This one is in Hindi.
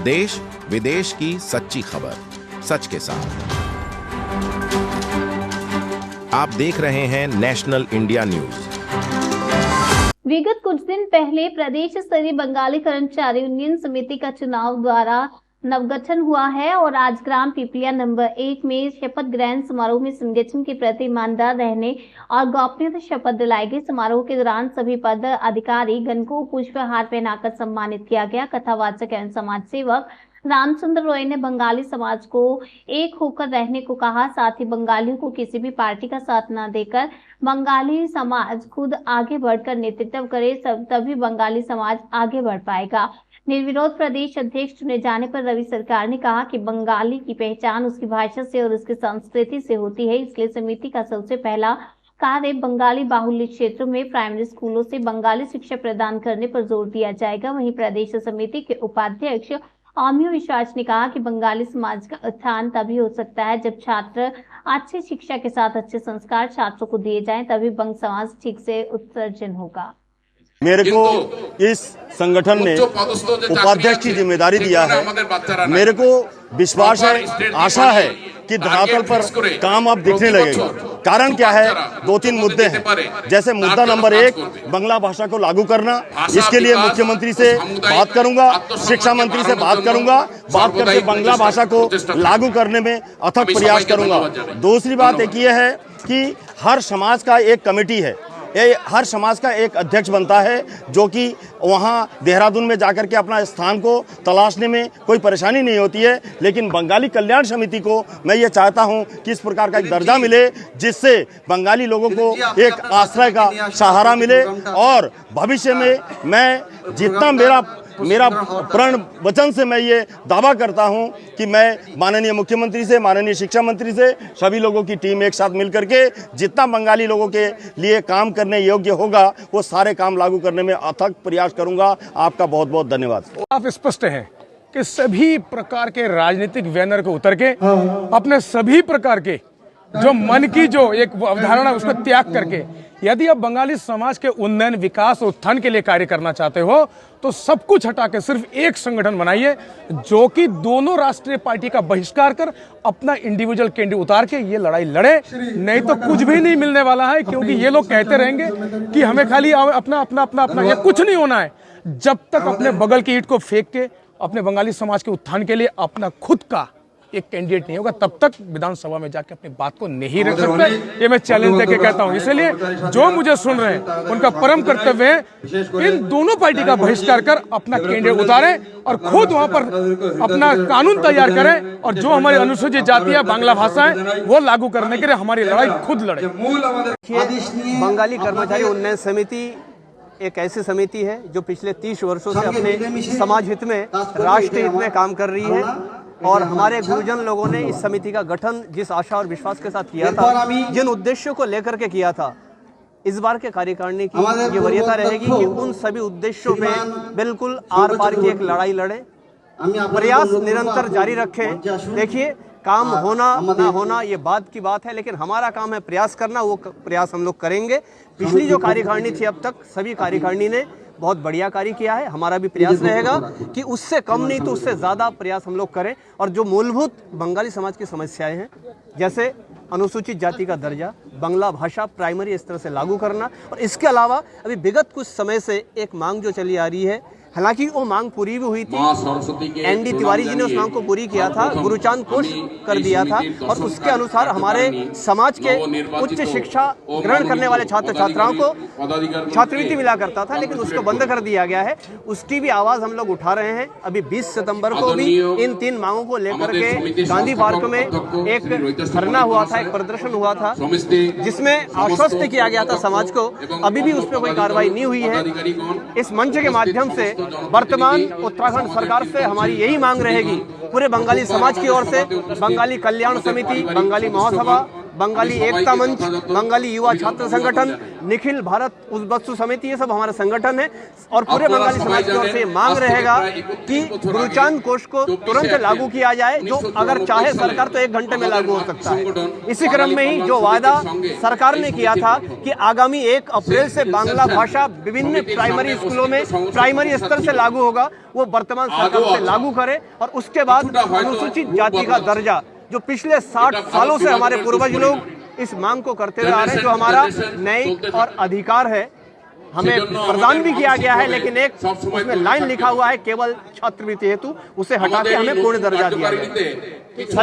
देश विदेश की सच्ची खबर सच के साथ। आप देख रहे हैं नेशनल इंडिया न्यूज। विगत कुछ दिन पहले प्रदेश स्तरीय बंगाली कर्मचारी यूनियन समिति का चुनाव द्वारा नवगठन हुआ है और आज ग्राम पिपलिया नंबर 1 में शपथ ग्रहण समारोह में संगठन के प्रति ईमानदार रहने और गोपनीयता शपथ दिलाई गई। समारोह के दौरान सभी पद अधिकारी गण को पुष्पहार पहनाकर सम्मानित किया गया। कथावाचक एवं समाज सेवक रामचंद्र रॉय ने बंगाली समाज को एक होकर रहने को कहा। साथ ही बंगालियों को किसी भी पार्टी का साथ न देकर बंगाली समाज खुद आगे बढ़कर नेतृत्व करे, तभी बंगाली समाज आगे बढ़ पाएगा। निर्विरोध प्रदेश अध्यक्ष चुने जाने पर रवि सरकार ने कहा कि बंगाली की पहचान उसकी भाषा से और उसकी संस्कृति से होती है, इसलिए समिति का सबसे पहला कार्य बंगाली बाहुल्य क्षेत्रों में प्राइमरी स्कूलों से बंगाली शिक्षा प्रदान करने पर जोर दिया जाएगा। वहीं प्रदेश समिति के उपाध्यक्ष अमियो विश्वास ने कहा कि बंगाली समाज का उत्थान तभी हो सकता है जब छात्र अच्छी शिक्षा के साथ अच्छे संस्कार छात्रों को दिए जाएं, तभी बंग समाज ठीक से उत्सर्जन होगा। मेरे को इस संगठन ने उपाध्यक्ष की जिम्मेदारी दिया है। मेरे को विश्वास है, आशा है कि धरातल पर काम अब दिखने लगेगा। कारण क्या है, 2-3 मुद्दे हैं। जैसे मुद्दा नंबर 1, बांग्ला भाषा को लागू करना। इसके लिए मुख्यमंत्री से बात करूंगा, शिक्षा मंत्री से बात करूंगा, बात करके बांग्ला भाषा को लागू करने में अथक प्रयास करूंगा। दूसरी बात एक ये है कि हर समाज का एक कमेटी है, हर समाज का एक अध्यक्ष बनता है, जो कि वहाँ देहरादून में जाकर के अपना स्थान को तलाशने में कोई परेशानी नहीं होती है। लेकिन बंगाली कल्याण समिति को मैं ये चाहता हूँ कि इस प्रकार का एक दर्जा मिले, जिससे बंगाली लोगों को एक आश्रय का सहारा मिले। और भविष्य में मैं जितना मेरा प्रण वचन से मैं ये दावा करता हूं कि मैं माननीय मुख्यमंत्री से, माननीय शिक्षा मंत्री से, सभी लोगों की टीम एक साथ मिलकर के जितना बंगाली लोगों के लिए काम करने योग्य होगा वो सारे काम लागू करने में अथक प्रयास करूंगा। आपका बहुत बहुत धन्यवाद। आप स्पष्ट है कि सभी प्रकार के राजनीतिक बैनर को उतर के अपने सभी प्रकार के जो मन की जो एक अवधारणा उसको त्याग करके यदि आप बंगाली समाज के उन्नयन, विकास और उत्थान के लिए कार्य करना चाहते हो तो सब कुछ हटा के सिर्फ एक संगठन बनाइए जो कि दोनों राष्ट्रीय पार्टी का बहिष्कार कर अपना इंडिविजुअल कैंडिडेट उतार के ये लड़ाई लड़े। नहीं तो कुछ भी नहीं मिलने वाला है, क्योंकि ये लोग कहते रहेंगे कि हमें खाली अपना अपना अपना अपना, ये कुछ नहीं होना है जब तक अपने बगल की ईंट को फेंक के अपने बंगाली समाज के उत्थान के लिए अपना खुद का एक कैंडिडेट नहीं होगा, तब तक विधानसभा में जाके अपनी बात को नहीं रख सकते। ये मैं चैलेंज देके कहता हूं। इसलिए जो मुझे सुन रहे हैं उनका परम कर्तव्य है इन दोनों पार्टी का बहिष्कार कर अपना कैंडिडेट उतारें और खुद वहां पर अपना कानून तैयार करें और जो हमारी अनुसूचित जाति है, बांग्ला भाषा है, वो लागू करने के लिए हमारी लड़ाई खुद लड़े। बंगाली कर्मचारी उन्नयन समिति एक ऐसी समिति है जो पिछले 30 वर्षों से अपने समाज हित में, राष्ट्र हित में काम कर रही है और हमारे गुरुजन लोगों ने इस समिति का गठन जिस आशा और विश्वास के साथ किया था, जिन उद्देश्यों को लेकर के किया था, इस बार के कार्यकारिणी की ये वरीयता रहेगी कि उन सभी उद्देश्यों पे बिल्कुल आर पार की एक लड़ाई लड़े, प्रयास निरंतर जारी रखें। देखिए, काम होना ना होना ये बात की बात है, लेकिन हमारा काम है प्रयास करना, वो प्रयास हम लोग करेंगे। पिछली जो कार्यकारिणी थी अब तक सभी कार्यकारिणी ने बहुत बढ़िया कार्य किया है। हमारा भी प्रयास रहेगा कि उससे कम नहीं तो उससे ज़्यादा प्रयास हम लोग करें और जो मूलभूत बंगाली समाज की समस्याएं हैं, जैसे अनुसूचित जाति का दर्जा, बांग्ला भाषा प्राइमरी इस तरह से लागू करना, और इसके अलावा अभी विगत कुछ समय से एक मांग जो चली आ रही है, हालांकि वो मांग पूरी भी हुई थी, एनडी तिवारी जी ने उस मांग को पूरी किया था, गुरुचांद कोष कर दिया था और उसके अनुसार हमारे समाज के उच्च शिक्षा ग्रहण करने वाले छात्र छात्राओं को छात्रवृत्ति मिला करता था, लेकिन उसको बंद कर दिया गया है। उसकी भी आवाज हम लोग उठा रहे हैं। अभी 20 सितंबर को भी इन 3 मांगों को लेकर के गांधी पार्क में एक धरना हुआ था, एक प्रदर्शन हुआ था, जिसमें आश्वस्त किया गया था समाज को। अभी भी उस पर कोई कार्रवाई नहीं हुई है। इस मंच के माध्यम से वर्तमान उत्तराखंड सरकार से हमारी यही मांग रहेगी, पूरे बंगाली समाज की ओर से, बंगाली कल्याण समिति, बंगाली महासभा, बंगाली एकता मंच, बंगाली युवा छात्र संगठन, निखिल भारत उद्बत्सु समिति, ये सब हमारे संगठन है। और पूरे बंगाली समाज की ओर से मांग रहेगा कि गुरुचांद कोष को तुरंत लागू किया जाए, जो अगर चाहे सरकार तो 1 घंटे में लागू हो सकता है। इसी क्रम में ही जो वादा सरकार ने किया था कि आगामी 1 अप्रैल से बांग्ला भाषा विभिन्न प्राइमरी स्कूलों में प्राइमरी स्तर से लागू होगा, वो वर्तमान सरकार से लागू करे। और उसके बाद अनुसूचित जाति का दर्जा, जो पिछले 60 सालों से हमारे पूर्वज लोग इस मांग को करते रह रहे हैं, जो हमारा न्यायिक और अधिकार है, हमें प्रदान भी किया गया है, लेकिन एक उसमें लाइन लिखा हुआ है केवल छात्रवृत्ति हेतु, उसे हटा के हमें पूर्ण दर्जा दिया गया।